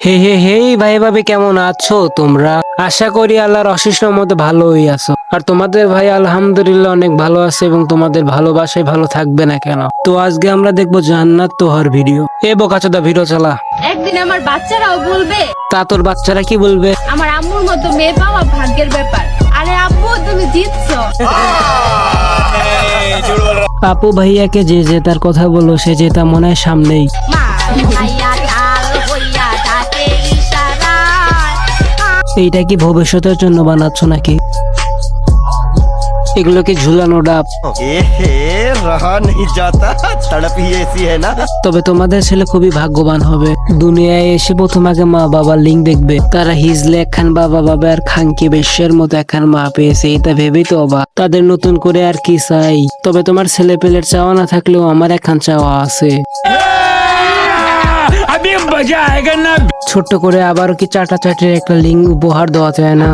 হে হে হে ভাই ভাবি কেমন আছো তোমরা? আশা করি আল্লাহর অশেষ রহমতে ভালোই আছো। আর তোমাদের ভাই আলহামদুলিল্লাহ অনেক ভালো আছে এবং তোমাদের ভালোবাসায় ভালো থাকবে না কেন। তো আজকে আমরা দেখবো জান্নাত তোহার ভিডিও। বোকাচোদা ভিডিও চালা। একদিন আমার বাচ্চারাও বলবে, তা তোর বাচ্চারা কি বলবে? আমার আম্মুর মতো মেয়ে পাওয়া ভাগ্যের ব্যাপার। আরে আব্বু তুমি জিতছো। আপু ভাইয়াকে যে জেতার কথা বলো সে জেতা মনে হয় সামনেই। মা ভাইয়া তাল হইয়া ডাকে ইশারায়। এইটা কি ভবিষ্যতের জন্য বানাচ্ছ নাকি? এগুলো কি ঝুলানো ডাব? रहा नहीं जाता तड़प ही ऐसी है ना। তবে তোমাদের ছেলে খুবই ভাগ্যবান হবে। দুনিয়ায় এসে প্রথম আগে মা বাবার লিঙ্ক দেখবে। তারা হিজলে একখান বাবা আর খানকি বেশ্যের মতো একখান মা পেয়েছে, এটা ভেবেই তো অবাক। তাদের নতুন করে আর কি চাই? তবে তোমার ছেলে পেলের চাওয়া না থাকলেও আমার একখান চাওয়া আছে। ছোট্ট করে আবারও কি চাটাচাটির একটা লিঙ্ক উপহার দেওয়া যায় না?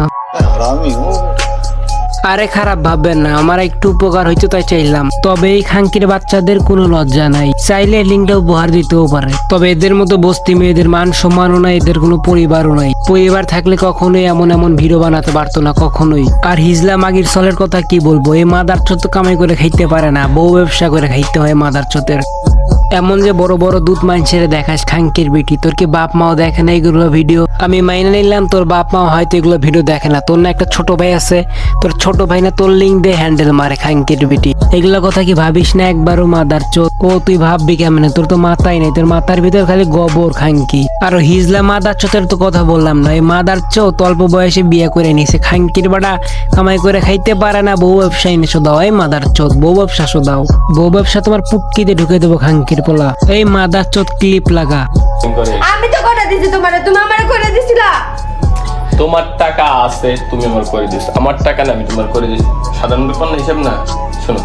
আরে খারাপ ভাববেন না, আমার একটু উপকার হইতো তাই চাইলাম। তবে এই খানকির বাচ্চাদের কোনো লজ্জা নাই, চাইলে লিঙ্কটা উপহার দিতেও পারে। তবে এদের মতো বস্তি মেয়েদের মান সম্মানও নাই, এদের কোনো পরিবারও নাই। পরিবার থাকলে কখনোই এমন ভিডিও বানাতে পারতো না, কখনোই। আর হিজলা মাগির চলের কথা কি বলবো, এই মাদার চোদ কামাই করে খাইতে পারে না, বউ ব্যবসা করে খাইতে হয় মাদার চোদের। এমন যে বড় বড় দুধ মাইনছেরে দেখাস খানকির বেটি, তোর কি বাপ মাও দেখে না এগুলো ভিডিও? আমি মাইনে নিলাম তোর বাপ মাও হয়তো এগুলো ভিডিও দেখে না। তোর না একটা ছোট ভাই আছে, তোর ছোট ভাই না তোর লিঙ্ক দিয়ে হ্যান্ডেল মারে খানকির বেটি। এগুলো কথা কি ভাবিস না একবারও মাদার চোদ? ও তুই ভাববি কেমনে? তোর তো মাথাই নেই, তোর মাথার ভিতর খালি গোবর খানকি। আর হিজলা মাদার চোদের তো কথা বললাম না, এই মাদার চোদ অল্প বয়সে বিয়ে করে নিছে। খানকির বাড়া কামাই করে খাইতে পারে না, বউ ব্যবসায় নিয়ে শোধাও। এই মাদার চোদ বউ ব্যবসা শোধাও, বউ ব্যবসা তোমার পুটকিতে ঢুকে দেবো খানকির পোলা। এই মাদার চোদ ক্লিপ লাগা। আমি তো করে দিছি তোমারে, তুমি আমারে করে দিছিলা। তোমার টাকা আছে, তুমি আমার করে দিস। আমার টাকা না, আমি তোমার করে দিস। সাধারণ ব্যাপার না, হিসাব না। শোনো,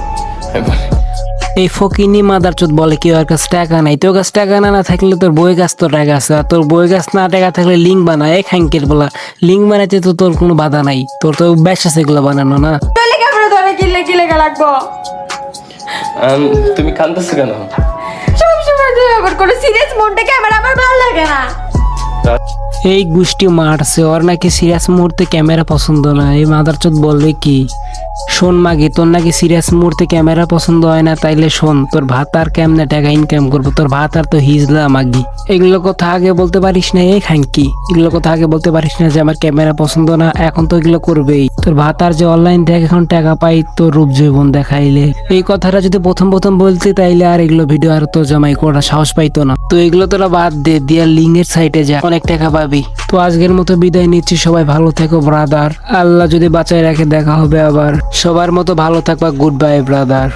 এই ফকিনি মাদার চোদ বলে কি ওর কাছে টাকা নাই? তোর কাছে টাকা না থাকলে তোর বই গাছ তোর টাকা আছে, আর তোর বই গাছ না টাকা থাকলে লিঙ্ক বানা। এই খানকির বলা লিঙ্ক বানাইতে তো তোর কোনো বাধা নাই, তোর তো অভ্যাস আছে এগুলো বানানো না? তাহলে কেমন ধরে কিলে লাগবো? তুমি কাঁদতেছো কেন? সব সময় তুই আবার করে সিরিয়াস মোডটা ক্যামেরা আমার ভালো লাগে না। এই গোষ্ঠী মারছে, ওর নাকি সিরিয়াস মুহূর্তে ক্যামেরা পছন্দ না। এই মাদার চোদ বলবে কি? শোন মাগি, তোর নাকি সিরিয়াস মুহূর্তে ক্যামেরা পছন্দ হয় না, তাইলে শোন, তোর ভাত আর কেমনে টাকা ইনকাম করবো? তোর ভাত আর তো হিজলা মাগি। এগুলো কথা আগে বলতে পারিস না? এই খানকি এগুলো কথা আগে বলতে পারিস না যে আমার ক্যামেরা পছন্দ না? এখন তো এগুলো করবেই। তোর ভাত আর যে অনলাইন দেখ এখন টাকা পাই তোর রূপ জৈবন দেখাইলে। এই কথাটা যদি প্রথম বলতি তাইলে আর এগুলো ভিডিও আর তো জামাই করা সাহস পাইতো না। তো এগুলো তোরা বাদ দে, দিয়া লিঙ্কের সাইটে যা, অনেক টাকা পাবি। তো আজকের মতো বিদায় নিচ্ছি, সবাই ভালো থেকো ব্রাদার। আল্লাহ যদি বাঁচায় রাখে দেখা হবে আবার। সবার মতো ভালো থাকবা, গুড বাই ব্রাদার।